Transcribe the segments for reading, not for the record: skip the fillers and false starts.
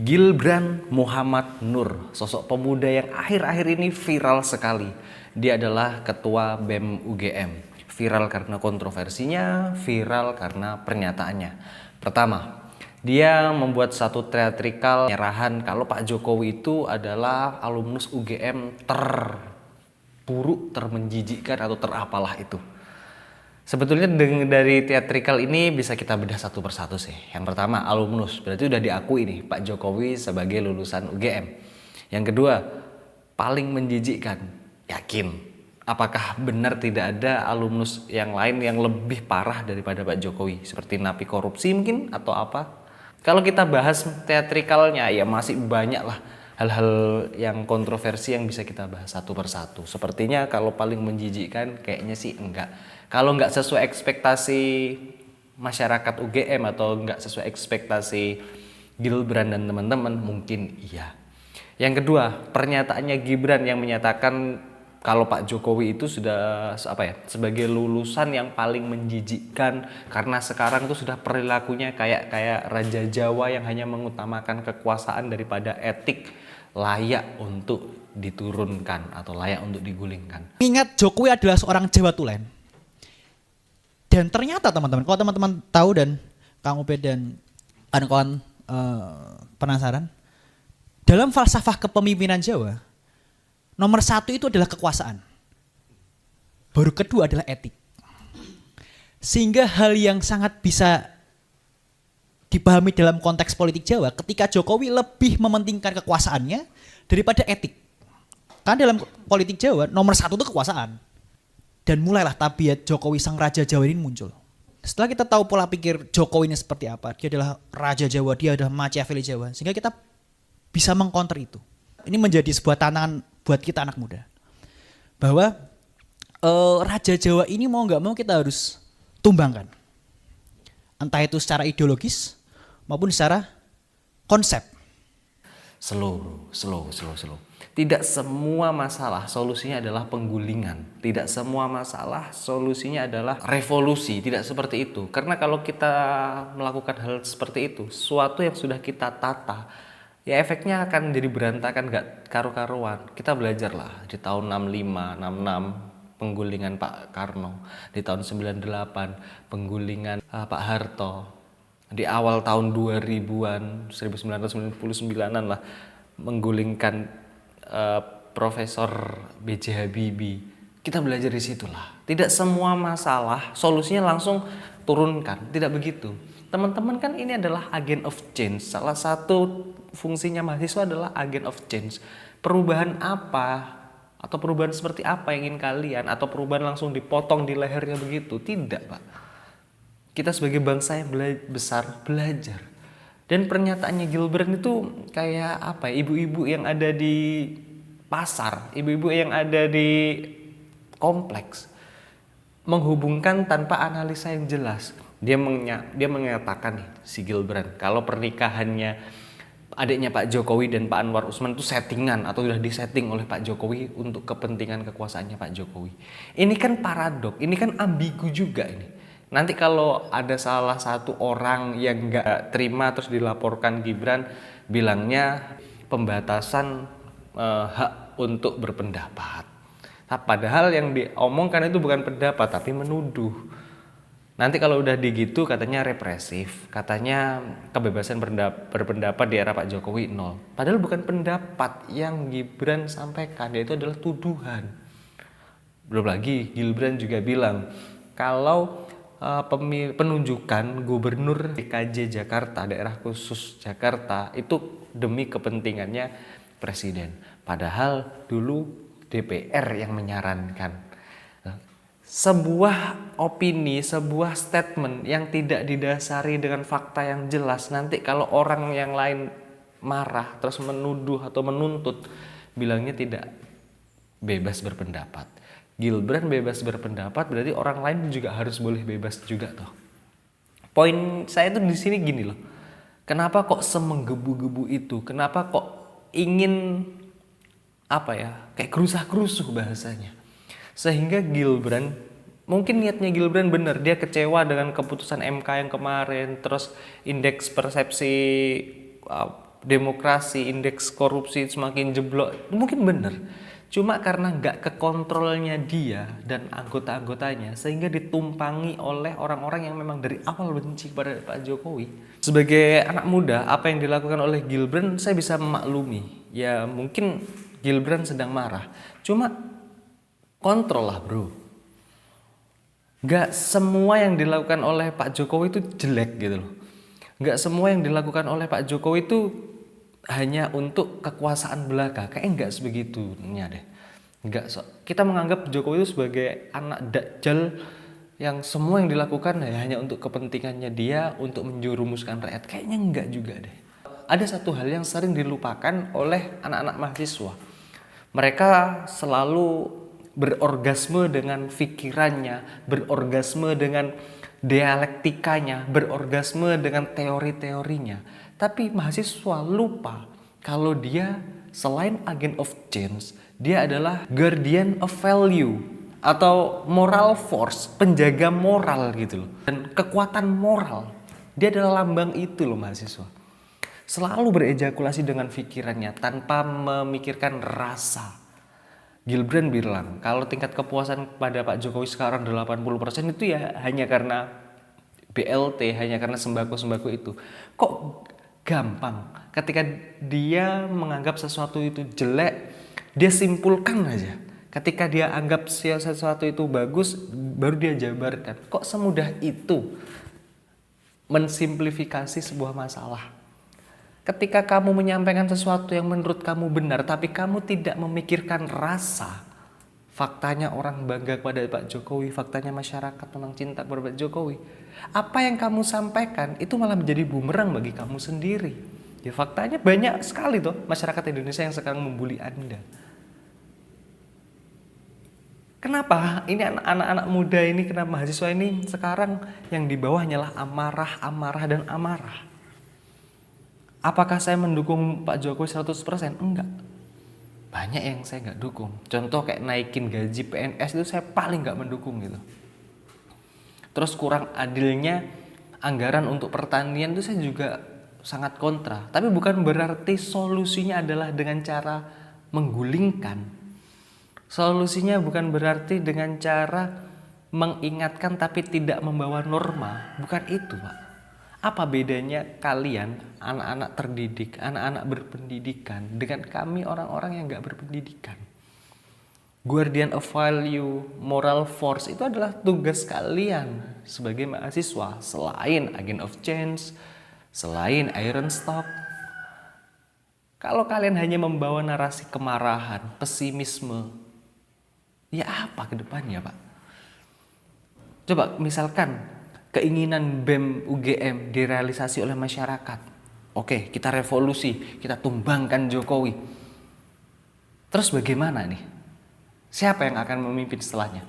Gibran Muhammad Nur, sosok pemuda yang akhir-akhir ini viral sekali. Dia adalah ketua BEM UGM. Viral karena kontroversinya, viral karena pernyataannya. Pertama, dia membuat satu teatrikal penyerahan kalau Pak Jokowi itu adalah alumnus UGM terburuk, termenjijikkan atau terapalah itu. Sebetulnya dari teatrikal ini bisa kita bedah satu persatu sih. Yang pertama, alumnus. Berarti udah diakui nih Pak Jokowi sebagai lulusan UGM. Yang kedua, paling menjijikkan. Yakin. Apakah benar tidak ada alumnus yang lain yang lebih parah daripada Pak Jokowi? Seperti napi korupsi mungkin atau apa? Kalau kita bahas teatrikalnya ya masih banyak lah hal-hal yang kontroversi yang bisa kita bahas satu persatu. Sepertinya kalau paling menjijikkan kayaknya sih enggak. Kalau enggak sesuai ekspektasi masyarakat UGM atau enggak sesuai ekspektasi Gibran dan teman-teman mungkin iya. Yang kedua, pernyataannya Gibran yang menyatakan kalau Pak Jokowi itu sudah sebagai lulusan yang paling menjijikkan karena sekarang itu sudah perilakunya kayak Raja Jawa yang hanya mengutamakan kekuasaan daripada etik, layak untuk diturunkan atau layak untuk digulingkan. Ingat Jokowi adalah seorang Jawa Tulen. Dan ternyata teman-teman, kalau teman-teman tahu dan Kang Ubed dan kawan-kawan penasaran, dalam falsafah kepemimpinan Jawa, nomor satu itu adalah kekuasaan. Baru kedua adalah etik. Sehingga hal yang sangat bisa dipahami dalam konteks politik Jawa ketika Jokowi lebih mementingkan kekuasaannya daripada etik. Karena dalam politik Jawa nomor satu itu kekuasaan. Dan mulailah tabiat Jokowi sang Raja Jawa ini muncul. Setelah kita tahu pola pikir Jokowi ini seperti apa, dia adalah Raja Jawa, dia adalah Machiavelli Jawa, sehingga kita bisa mengcounter itu. Ini menjadi sebuah tantangan buat kita anak muda. Bahwa Raja Jawa ini mau nggak mau kita harus tumbangkan. Entah itu secara ideologis maupun secara konsep. Slow. Tidak semua masalah solusinya adalah penggulingan. Tidak semua masalah solusinya adalah revolusi. Tidak seperti itu. Karena kalau kita melakukan hal seperti itu, sesuatu yang sudah kita tata, ya efeknya akan jadi berantakan, gak karu-karuan. Kita belajarlah di tahun 65, 66 penggulingan Pak Karno, di tahun 98 penggulingan Pak Harto, di awal tahun 2000-an 1999-an lah menggulingkan Profesor B.J. Habibie. Kita belajar di situlah. Tidak semua masalah solusinya langsung turunkan, tidak begitu. Teman-teman kan ini adalah agent of change. Salah satu fungsinya mahasiswa adalah agent of change. Perubahan apa atau perubahan seperti apa yang ingin kalian, atau perubahan langsung dipotong di lehernya begitu? Tidak, Pak. Kita sebagai bangsa yang besar belajar. Dan pernyataannya Gibran itu kayak apa? Ibu-ibu yang ada di pasar, ibu-ibu yang ada di kompleks, menghubungkan tanpa analisa yang jelas. Dia mengatakan nih si Gibran kalau pernikahannya adiknya Pak Jokowi dan Pak Anwar Usman itu settingan atau sudah disetting oleh Pak Jokowi untuk kepentingan kekuasaannya Pak Jokowi. Ini kan paradok, ini kan ambigu juga ini. Nanti kalau ada salah satu orang yang nggak terima terus dilaporkan Gibran, bilangnya pembatasan hak untuk berpendapat. Padahal yang diomongkan itu bukan pendapat tapi menuduh. Nanti kalau udah digitu katanya represif, katanya kebebasan berpendapat di era Pak Jokowi nol. Padahal bukan pendapat yang Gibran sampaikan, yaitu adalah tuduhan. Belum lagi Gibran juga bilang kalau penunjukan gubernur DKJ Jakarta, daerah khusus Jakarta itu demi kepentingannya presiden. Padahal dulu DPR yang menyarankan. Sebuah opini, sebuah statement yang tidak didasari dengan fakta yang jelas, nanti kalau orang yang lain marah terus menuduh atau menuntut, bilangnya tidak bebas berpendapat. Gibran bebas berpendapat, berarti orang lain juga harus boleh bebas juga toh. Poin saya itu di sini gini loh. Kenapa kok semenggebu-gebu itu? Kenapa kok ingin kayak gerusah-gerusuh bahasanya. Sehingga Gibran, mungkin niatnya Gibran benar, dia kecewa dengan keputusan MK yang kemarin, terus indeks persepsi demokrasi, indeks korupsi semakin jeblok, mungkin bener. Cuma karena nggak kekontrolnya dia dan anggota-anggotanya, sehingga ditumpangi oleh orang-orang yang memang dari awal benci kepada Pak Jokowi. Sebagai anak muda, apa yang dilakukan oleh Gibran saya bisa memaklumi. Ya mungkin Gibran sedang marah. Cuma kontrol lah bro. Nggak semua yang dilakukan oleh Pak Jokowi itu jelek gitu loh. Nggak semua yang dilakukan oleh Pak Jokowi itu hanya untuk kekuasaan belaka. Kayaknya nggak sebegitunya deh. Kita menganggap Jokowi itu sebagai anak dakjal yang semua yang dilakukan hanya untuk kepentingannya dia, untuk menjerumuskan rakyat. Kayaknya enggak juga deh. Ada satu hal yang sering dilupakan oleh anak-anak mahasiswa. Mereka selalu berorgasme dengan pikirannya, berorgasme dengan dialektikanya, berorgasme dengan teori-teorinya. Tapi mahasiswa lupa kalau dia selain agent of change, dia adalah guardian of value atau moral force, penjaga moral gitu loh. Dan kekuatan moral, dia adalah lambang itu loh mahasiswa. Selalu berejakulasi dengan pikirannya tanpa memikirkan rasa. Gibran bilang kalau tingkat kepuasan pada Pak Jokowi sekarang 80% itu ya hanya karena BLT, hanya karena sembako-sembako itu. Kok gampang ketika dia menganggap sesuatu itu jelek, dia simpulkan aja. Ketika dia anggap sesuatu itu bagus, baru dia jabarkan. Kok semudah itu mensimplifikasi sebuah masalah? Ketika kamu menyampaikan sesuatu yang menurut kamu benar, tapi kamu tidak memikirkan rasa, faktanya orang bangga kepada Pak Jokowi, faktanya masyarakat memang cinta kepada Pak Jokowi. Apa yang kamu sampaikan itu malah menjadi bumerang bagi kamu sendiri. Ya faktanya banyak sekali tuh masyarakat Indonesia yang sekarang membuli Anda. Kenapa ini anak-anak muda ini, kenapa mahasiswa ini sekarang yang di bawah hanyalah amarah, amarah, dan amarah? Apakah saya mendukung Pak Jokowi 100%? Enggak. Banyak yang saya nggak dukung. Contoh kayak naikin gaji PNS itu saya paling nggak mendukung gitu. Terus kurang adilnya anggaran untuk pertanian itu saya juga sangat kontra. Tapi bukan berarti solusinya adalah dengan cara menggulingkan. Solusinya bukan berarti dengan cara mengingatkan tapi tidak membawa norma. Bukan itu Pak. Apa bedanya kalian anak-anak terdidik, anak-anak berpendidikan dengan kami orang-orang yang gak berpendidikan? Guardian of value, moral force itu adalah tugas kalian sebagai mahasiswa. Selain agent of change, selain iron stock. Kalau kalian hanya membawa narasi kemarahan, pesimisme, ya apa ke depannya Pak? Coba misalkan keinginan BEM UGM direalisasi oleh masyarakat. Oke, kita revolusi, kita tumbangkan Jokowi. Terus bagaimana nih? Siapa yang akan memimpin setelahnya?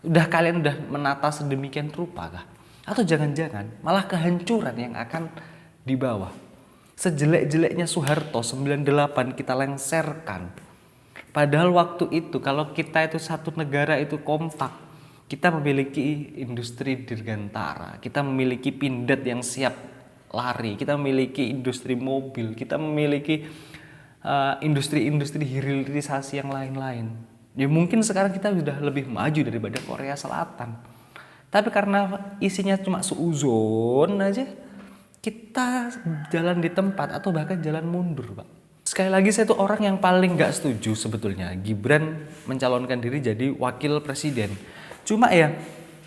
Kalian udah menata sedemikian rupa kah? Atau jangan-jangan malah kehancuran yang akan dibawa? Sejelek-jeleknya Soeharto 98 kita lengserkan. Padahal waktu itu kalau kita itu satu negara itu kompak, kita memiliki industri dirgantara, kita memiliki pindad yang siap lari, kita memiliki industri mobil, kita memiliki industri-industri hilirisasi yang lain-lain. Ya mungkin sekarang kita sudah lebih maju daripada Korea Selatan. Tapi karena isinya cuma suuzon aja, kita jalan di tempat atau bahkan jalan mundur Pak. Sekali lagi saya tuh orang yang paling gak setuju sebetulnya Gibran mencalonkan diri jadi wakil presiden. Cuma ya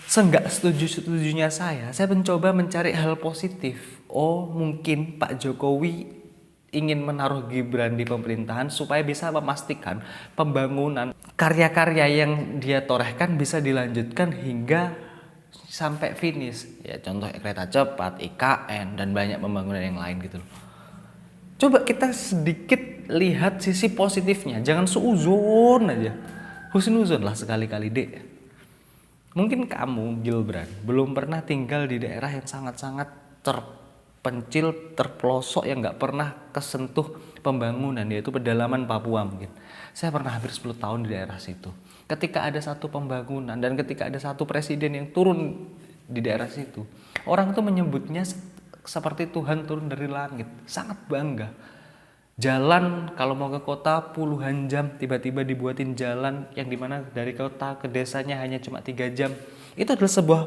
seenggak setujunya saya mencoba mencari hal positif. Oh mungkin Pak Jokowi ingin menaruh Gibran di pemerintahan supaya bisa memastikan pembangunan karya-karya yang dia torehkan bisa dilanjutkan hingga sampai finish. Ya contoh kereta cepat, IKN, dan banyak pembangunan yang lain gitu loh. Coba kita sedikit lihat sisi positifnya, jangan suuzon aja. Husnuzon lah sekali-kali dek. Mungkin kamu, Gibran, belum pernah tinggal di daerah yang sangat-sangat terpencil, terpelosok, yang gak pernah kesentuh pembangunan, yaitu pedalaman Papua mungkin. Saya pernah hampir 10 tahun di daerah situ. Ketika ada satu pembangunan dan ketika ada satu presiden yang turun di daerah situ, orang tuh menyebutnya seperti Tuhan turun dari langit, sangat bangga. Jalan kalau mau ke kota puluhan jam, tiba-tiba dibuatin jalan yang dimana dari kota ke desanya hanya cuma 3 jam. Itu adalah sebuah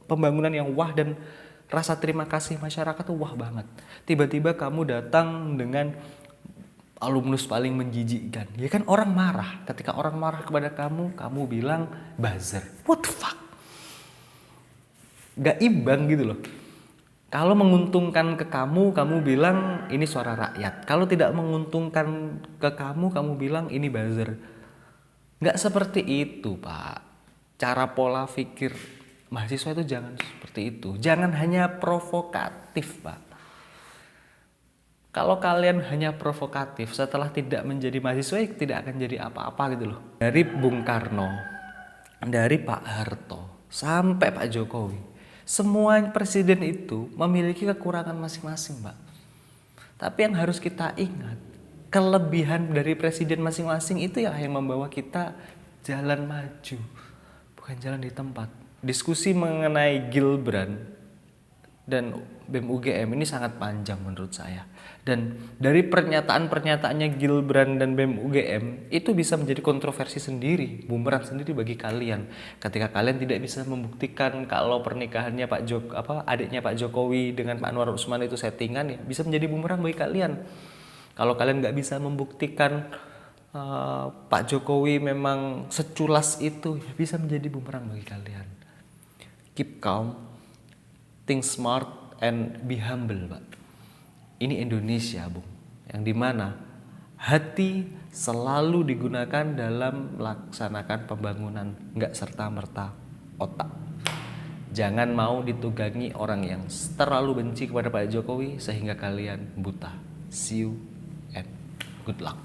pembangunan yang wah, dan rasa terima kasih masyarakat tuh wah banget. Tiba-tiba kamu datang dengan alumnus paling menjijikkan. Ya kan orang marah. Ketika orang marah kepada kamu, kamu bilang buzzer. What the fuck? Gak imbang gitu loh. Kalau menguntungkan ke kamu, kamu bilang ini suara rakyat. Kalau tidak menguntungkan ke kamu, kamu bilang ini buzzer. Gak seperti itu, Pak. Cara pola pikir mahasiswa itu jangan seperti itu. Jangan hanya provokatif, Pak. Kalau kalian hanya provokatif, setelah tidak menjadi mahasiswa ya tidak akan jadi apa-apa gitu loh. Dari Bung Karno, dari Pak Harto, sampai Pak Jokowi, semua presiden itu memiliki kekurangan masing-masing, Pak. Tapi yang harus kita ingat, kelebihan dari presiden masing-masing itu yang membawa kita jalan maju, bukan jalan di tempat. Diskusi mengenai Gibran dan BEM UGM ini sangat panjang menurut saya. Dan dari pernyataan-pernyataannya Gibran dan BEM UGM itu bisa menjadi kontroversi sendiri, bumerang sendiri bagi kalian. Ketika kalian tidak bisa membuktikan kalau pernikahannya adiknya Pak Jokowi dengan Pak Anwar Usman itu settingan, ya bisa menjadi bumerang bagi kalian. Kalau kalian nggak bisa membuktikan Pak Jokowi memang seculas itu, ya bisa menjadi bumerang bagi kalian. Keep calm, think smart, and be humble, Pak. Ini Indonesia, Bung, yang dimana hati selalu digunakan dalam melaksanakan pembangunan, nggak serta-merta otak. Jangan mau ditunggangi orang yang terlalu benci kepada Pak Jokowi sehingga kalian buta. See you and good luck.